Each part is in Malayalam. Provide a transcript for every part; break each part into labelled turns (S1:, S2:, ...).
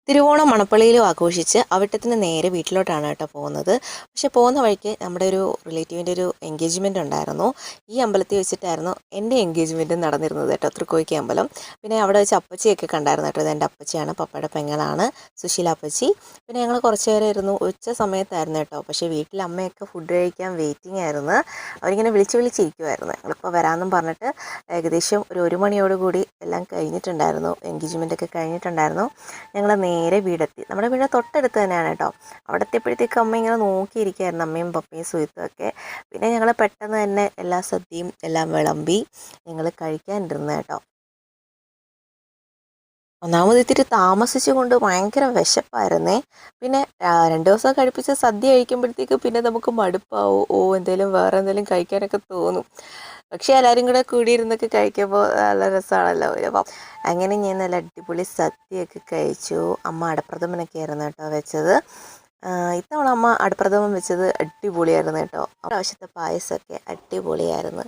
S1: തിരുവോണം മണപ്പള്ളിയിലും ആഘോഷിച്ച് അവിട്ടത്തിന് നേരെ വീട്ടിലോട്ടാണ് കേട്ടോ പോകുന്നത്. പക്ഷെ പോകുന്ന വഴിക്ക് നമ്മുടെ ഒരു റിലേറ്റീവിൻ്റെ ഒരു എൻഗേജ്മെൻ്റ് ഉണ്ടായിരുന്നു. ഈ അമ്പലത്തിൽ വെച്ചിട്ടായിരുന്നു എൻ്റെ എൻഗേജ്മെൻറ്റ് നടന്നിരുന്നത് കേട്ടോ, തൃക്കോയിക്ക് അമ്പലം. പിന്നെ അവിടെ വെച്ച് അപ്പച്ചിയൊക്കെ കണ്ടായിരുന്നു കേട്ടോ. ഇത് എൻ്റെ അപ്പച്ചിയാണ്, പപ്പയുടെ പെങ്ങളാണ്, സുശീല അപ്പച്ചി. പിന്നെ ഞങ്ങൾ കുറച്ച് നേരം ഇരുന്നു. ഉച്ച സമയത്തായിരുന്നു കേട്ടോ. പക്ഷേ വീട്ടിൽ അമ്മയൊക്കെ ഫുഡ് കഴിക്കാൻ വെയിറ്റിംഗ് ആയിരുന്നു. അവരിങ്ങനെ വിളിച്ചിരിക്കുമായിരുന്നു. ഞങ്ങളിപ്പോൾ വരാമെന്നും പറഞ്ഞിട്ട് ഏകദേശം ഒരു മണിയോടുകൂടി എല്ലാം കഴിഞ്ഞിട്ടുണ്ടായിരുന്നു. എൻഗേജ്മെൻ്റ് ഒക്കെ കഴിഞ്ഞിട്ടുണ്ടായിരുന്നു. ഞങ്ങൾ നേരെ വീടെത്തി. നമ്മുടെ വീട് തൊട്ടടുത്ത് തന്നെയാണ് കേട്ടോ. അവിടെ എത്തിയപ്പോഴത്തേക്ക് അമ്മ ഇങ്ങനെ നോക്കിയിരിക്കുകയായിരുന്നു, അമ്മയും പപ്പയും സുഹൃത്തും ഒക്കെ. പിന്നെ ഞങ്ങൾ പെട്ടെന്ന് തന്നെ എല്ലാ സദ്യയും എല്ലാം വിളമ്പി ഞങ്ങൾ കഴിക്കാനിരുന്നു കേട്ടോ. ഒന്നാമത് ഇത്തിരി താമസിച്ചു കൊണ്ട് ഭയങ്കര വിശപ്പായിരുന്നേ. പിന്നെ 2 ദിവസം കഴിപ്പിച്ച സദ്യ കഴിക്കുമ്പോഴത്തേക്ക് പിന്നെ നമുക്ക് മടുപ്പാവും. എന്തെങ്കിലും വേറെ എന്തെങ്കിലും കഴിക്കാനൊക്കെ തോന്നും. പക്ഷേ എല്ലാവരും കൂടെ കൂടിയിരുന്നൊക്കെ കഴിക്കുമ്പോൾ നല്ല രസമാണല്ലോ. അപ്പം അങ്ങനെ ഞാൻ നല്ല അടിപൊളി സദ്യയൊക്കെ കഴിച്ചു. അമ്മ അടപ്രഥമനൊക്കെ ആയിരുന്നു കേട്ടോ വെച്ചത്. ഇത്തവണ അമ്മ അടപ്രഥമൻ വെച്ചത് അടിപൊളിയായിരുന്നു കേട്ടോ. പ്രാവശ്യത്തെ പായസമൊക്കെ അടിപൊളിയായിരുന്നു.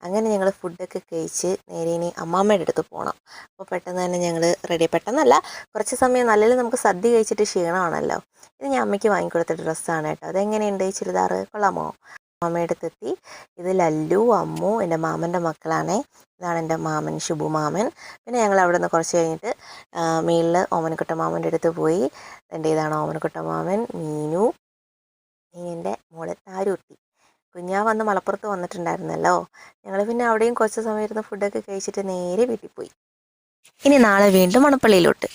S1: അങ്ങനെ ഞങ്ങൾ ഫുഡൊക്കെ കഴിച്ച് നേരെ ഇനി അമ്മാമ്മയുടെ അടുത്ത് പോകണം. അപ്പോൾ പെട്ടെന്ന് തന്നെ ഞങ്ങൾ റെഡി. പെട്ടെന്നല്ല, കുറച്ച് സമയം നല്ലതിൽ നമുക്ക് സദ്യ കഴിച്ചിട്ട് ക്ഷീണമാണല്ലോ. ഇത് ഞാൻ അമ്മയ്ക്ക് വാങ്ങിക്കൊടുത്ത ഡ്രസ്സാണ് കേട്ടോ. അതെങ്ങനെയുണ്ട് ഈ ചുരിദാർ, കൊള്ളാമോ? അമ്മയുടെ അടുത്തെത്തി. ഇത് ലല്ലു, അമ്മു എൻ്റെ മാമൻ്റെ മക്കളാണേ. ഇതാണ് എൻ്റെ മാമൻ, ശുഭു മാമൻ. പിന്നെ ഞങ്ങൾ അവിടെ നിന്ന് കുറച്ച് കഴിഞ്ഞിട്ട് മേളിൽ ഓമനക്കുട്ട മാമൻ്റെ അടുത്ത് പോയി. എൻ്റെ ഇതാണ് ഓമനക്കുട്ട മാമൻ, മീനു, എൻ്റെ മോളെ താരൂട്ടി. കുഞ്ഞാ വന്ന് മലപ്പുറത്ത് വന്നിട്ടുണ്ടായിരുന്നല്ലോ. ഞങ്ങൾ പിന്നെ അവിടെയും കുറച്ച് സമയം ഇരുന്ന് ഫുഡൊക്കെ കഴിച്ചിട്ട് നേരെ വീട്ടിൽ പോയി. ഇനി നാളെ വീണ്ടും മണപ്പള്ളിയിലോട്ട്.